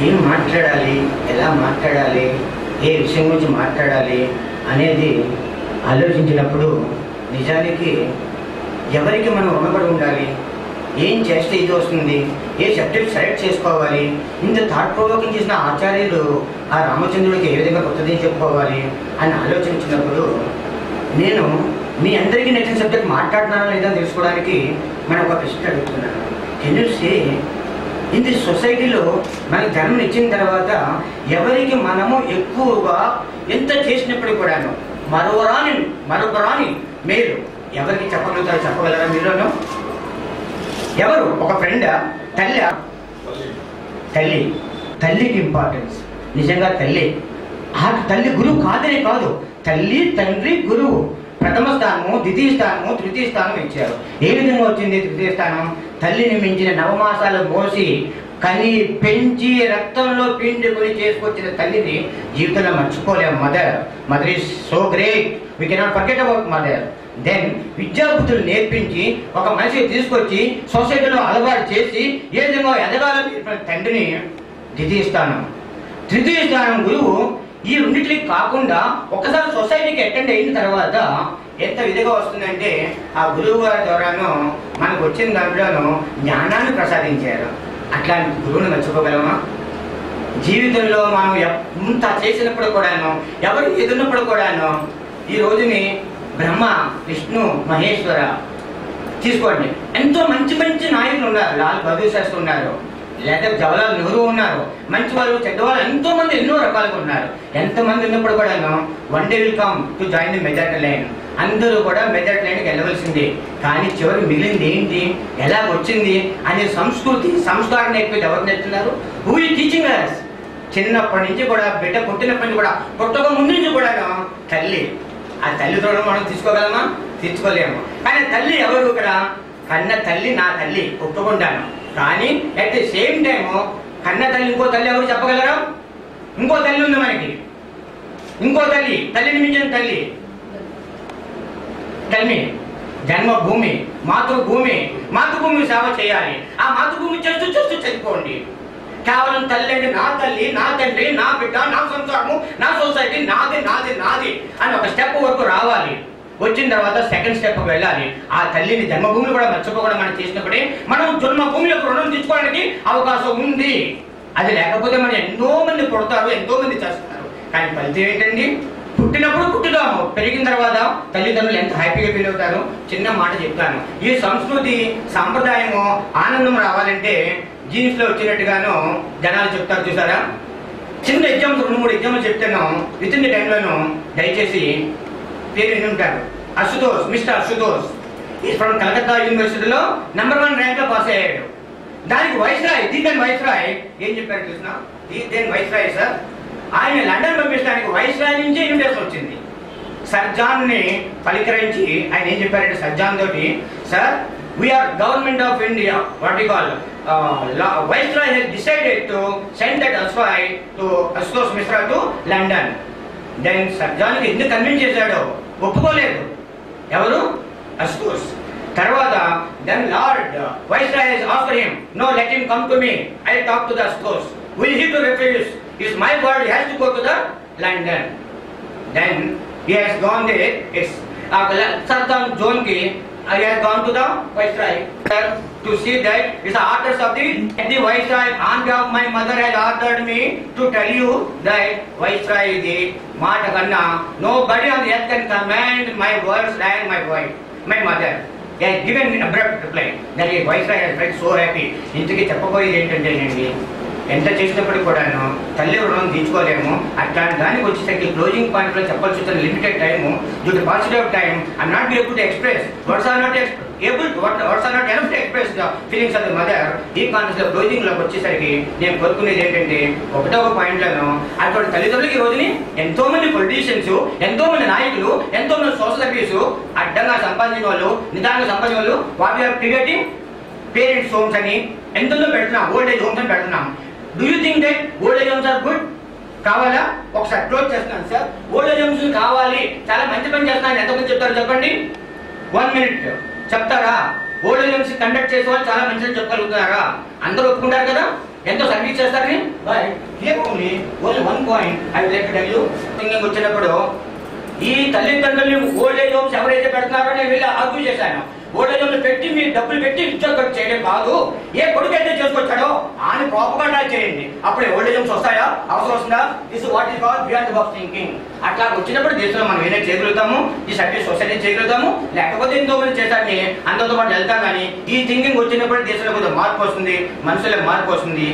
ఏం మాట్లాడాలి, ఎలా మాట్లాడాలి, ఏ విషయం గురించి మాట్లాడాలి అనేది ఆలోచించినప్పుడు నిజానికి ఎవరికి మనం రుణపడి ఉండాలి, ఏం చేస్తే ఇది వస్తుంది, ఏ సబ్జెక్ట్ సెలెక్ట్ చేసుకోవాలి, ఇంత థాట్ ప్రొవోకింగ్ చేసిన ఆచార్యులు ఆ రామచంద్రుడికి ఏ విధంగా కొత్తది చెప్పుకోవాలి అని ఆలోచించినప్పుడు నేను మీ అందరికీ నచ్చిన సబ్జెక్ట్ మాట్లాడుతున్నానో లేదా తెలుసుకోవడానికి మనం ఒక ప్రశ్న అడుగుతున్నాను. Can you say in the సొసైటీలో మనకి జన్మనిచ్చిన తర్వాత ఎవరికి మనము ఎక్కువగా ఎంత చేసినప్పుడు కూడాను మరొకరాని మీరు ఎవరికి చెప్పగలుగుతారో చెప్పగలరా? మీలోనూ ఎవరు? ఒక ఫ్రెండా? తల్లికి ఇంపార్టెన్స్ నిజంగా తల్లి. ఆ తల్లి గురువు కాదనే కాదు, తల్లి తండ్రి గురువు ప్రథమ స్థానము, ద్వితీయ స్థానము, తృతీయ స్థానం ఇచ్చారు. ఏ విధంగా వచ్చింది తృతీయ స్థానం? తల్లిని మించిన నవమాసాలు మోసి కని పెంచి రక్తంలో పిండుకొని చేసుకొచ్చిన తల్లిని జీవితంలో మర్చిపోలేము. Mother is so great, we cannot forget about mother. Then విద్యాబుద్ధులు నేర్పించి ఒక మనిషిని తీసుకొచ్చి సొసైటీలో అలవాటు చేసి ఏ విధంగా ఎదగాలని తండ్రిని ద్వితీయ స్థానం. తృతీయ స్థానం గురువు. ఈ రెండింటికి కాకుండా ఒకసారి సొసైటీకి అటెండ్ అయిన తర్వాత ఎంత విధిగా వస్తుందంటే ఆ గురువు గారి ద్వారాను మనకు వచ్చిన దాంట్లోనూ జ్ఞానాన్ని ప్రసాదించారు. అట్లాంటి గురువుని మర్చిపోగలమా? జీవితంలో మనం ఎంత చేసినప్పుడు కూడాను, ఎవరు ఎదున్నప్పుడు కూడాను, ఈ రోజుని బ్రహ్మ విష్ణు మహేశ్వర తీసుకోండి, ఎంతో మంచి మంచి నాయకులు ఉన్నారు. లాల్ బహదూర్ శాస్త్రి ఉన్నారు, లేదా జవహర్లాల్ నెహ్రూ ఉన్నారు, మంచి వాళ్ళు చెడ్డవాళ్ళు ఎంతో మంది ఎన్నో రకాలుగా ఉన్నారు. ఎంతమంది ఉన్నప్పుడు కూడాను one day will come to join the majority line. అందరూ కూడా మెజారిటీ లైన్కి వెళ్ళవలసింది. కానీ చివరికి మిగిలింది ఏంటి, ఎలా వచ్చింది అనే సంస్కృతి సంస్కారం నేర్పేది ఎవరు నేర్చున్నారు? Who is teaching us? చిన్నప్పటి నుంచి కూడా, బిడ్డ పుట్టినప్పటి నుంచి కూడా, పుట్టక ముందు నుంచి కూడాను తల్లి. ఆ తల్లితో మనం తీసుకోగలమా? తీర్చుకోలేము. కానీ తల్లి ఎవరు? ఇక్కడ కన్న తల్లి నా తల్లి ఒప్పుకుంటాను. కానీ అట్ ది సేమ్ టైము కన్న తల్లి ఇంకో తల్లి ఎవరు చెప్పగలరా? ఇంకో తల్లి ఉంది మనకి, ఇంకో తల్లిని మించిన తల్లి. తల్లి జన్మభూమి, మాతృభూమి సేవ చేయాలి. ఆ మాతృభూమి చేస్తూ చదువుకోండి. కేవలం తల్లి అంటే నా తల్లి, నా తండ్రి, నా బిడ్డ, నా సంసారము, నా సొసైటీ, నాది అని ఒక స్టెప్ వరకు రావాలి. వచ్చిన తర్వాత సెకండ్ స్టెప్ వెళ్ళాలి. ఆ తల్లిని జన్మభూమిని కూడా మర్చిపోకుండా మనం చేసినప్పుడే మనం జన్మభూమి యొక్క రుణం తీసుకోవడానికి అవకాశం ఉంది. అది లేకపోతే మనం ఎంతో మంది పుడతారు, ఎంతో మంది చేస్తారు. కానీ ఫలితం ఏంటండి? పుట్టినప్పుడు పుట్టుదాము, పెరిగిన తర్వాత తల్లిదండ్రులు ఎంత హ్యాపీగా ఫీల్ అవుతారు. చిన్న మాట చెప్తాను, ఈ సంస్కృతి సాంప్రదాయము ఆనందం రావాలంటే జీన్స్ లో వచ్చినట్టుగాను జనాలు చెప్తారు చూసారా. చిన్న ఎగ్జామ్స్ 2-3 ఎగ్జామ్లు చెప్తాను విత్ ఇన్ ది టైంలోను. దయచేసి పేరు విని ఉంటారు. Mister Ashutosh is from Calcutta యూనివర్సిటీలో నంబర్ 1 ర్యాంక్ లో పాస్ అయ్యాడు. దానికి వైస్రాయ్, దీన్ వైస్రాయ్ ఏం చెప్పారు చూసిన? దీన్ వైస్రాయ్ సార్, ఆయన లండన్ పంపించడానికి వైస్రాయ్ నుంచి ఇన్విటేషన్ వచ్చింది. సర్జాన్ ని పలికరించి ఆయన ఏం చెప్పారంటే సర్జాన్ తోటి, sir we are government of India, what you call Viceroy has decided to send that Ashutosh Mishra to London. Then సర్జాన్కి ఎందుకు కన్విన్స్ చేశాడో ఒప్పుకోలేదు. ఎవరు? అశుతోష్. తర్వాత then Lord Viceroy has asked him, no, let him come to me, I'll talk to the Ashutosh. Will he to refuse? It's my word, he has to go to the London. Then he has gone there. It's Sardan zone ki he has gone to the Viceroy to see that it's the orders of the Viceroy. On behalf of my mother has ordered me to tell you that Viceroy is the మాట కన్నా nobody on the earth can command my words and my voice. My mother has given me abrupt reply. Then the Viceroy has felt so happy. ఇంతకీ చెప్పబోయేది ఏంటంటేనండి, ఎంత చేసినప్పుడు కూడాను తల్లి రుణం తీర్చుకోలేము. అట్లాంటి దానికి వచ్చేసరికి క్లోజింగ్ పాయింట్ లో చెప్పాల్సి వచ్చిన limited time, due to paucity of time I'm not be able to express words are not enough to express the feelings of the mother. ఈ కాన్సెప్ట్ లో క్లోజింగ్ లోకి వచ్చేసరికి నేను కోరుకునేది ఏంటంటే ఒకటో పాయింట్ లను అటువంటి తల్లిదండ్రులకి ఈ రోజుని ఎంతో మంది పొలిటీషియన్స్, ఎంతో మంది నాయకులు, ఎంతో మంది సోషల్ సర్వీసు అడ్డంగా సంపాదించిన వాళ్ళు, నిదానంగా సంపాదించిన వాళ్ళు, what we are creating parents homes అని ఎంతో పెడుతున్నాం, ఓల్డ్ ఏజ్ హోమ్స్ అని పెడుతున్నాం. Do you think that old age homes are good? కావాలా? ఒకసారి క్లోజ్ చేస్తున్నాను సార్. ఓల్డ్ ఏజ్ హోమ్స్ కావాలి, చాలా మంచి పని చేస్తున్నాను. ఎంతమంది చెప్తారు చెప్పండి? 1 minute చెప్తారా? ఓల్డ్ ఏజ్ కండక్ట్ చేసే వాళ్ళు చాలా మంచిగా చెప్పగలుగుతున్నారా? అందరూ ఒప్పుకుంటారు కదా, ఎంతో సర్వీస్ చేస్తారని. బాయ్. మీ only 1 point I will like to tell you. Thinking వచ్చినప్పుడు ఈ తల్లిదండ్రులు ఓల్డ్ ఏజ్ హోమ్స్ ఎవరైతే పెడుతున్నారో నేను వెళ్ళి ఆర్గ్యూ చేశాను. ఓల్డ్ ఏజ్ హోమ్స్ పెట్టి మీరు డబ్బులు పెట్టి ఉద్యోగం చేయడం కాదు, ఏ కొడుకు అయితే చేసుకొచ్చాడో ఆయన ప్రాపర్గా చేయండి, అప్పుడే ఓల్డ్ ఏజ్ హోమ్స్ వస్తాయా, అవసరం వస్తుందా? This what is called beyond the box thinking. అట్లా వచ్చినప్పుడు దేశంలో మనం ఏదైనా చేయగలుగుతాము, ఈ సర్వీస్ సొసైటీ చేయగలుగుతాము, లేకపోతే ఎంతో మంది చేస్తారని అందరితో పాటు వెళ్తాం. కానీ ఈ థింకింగ్ వచ్చినప్పుడు దేశంలో కొంచెం మార్పు వస్తుంది, మనుషులకు మార్పు వస్తుంది.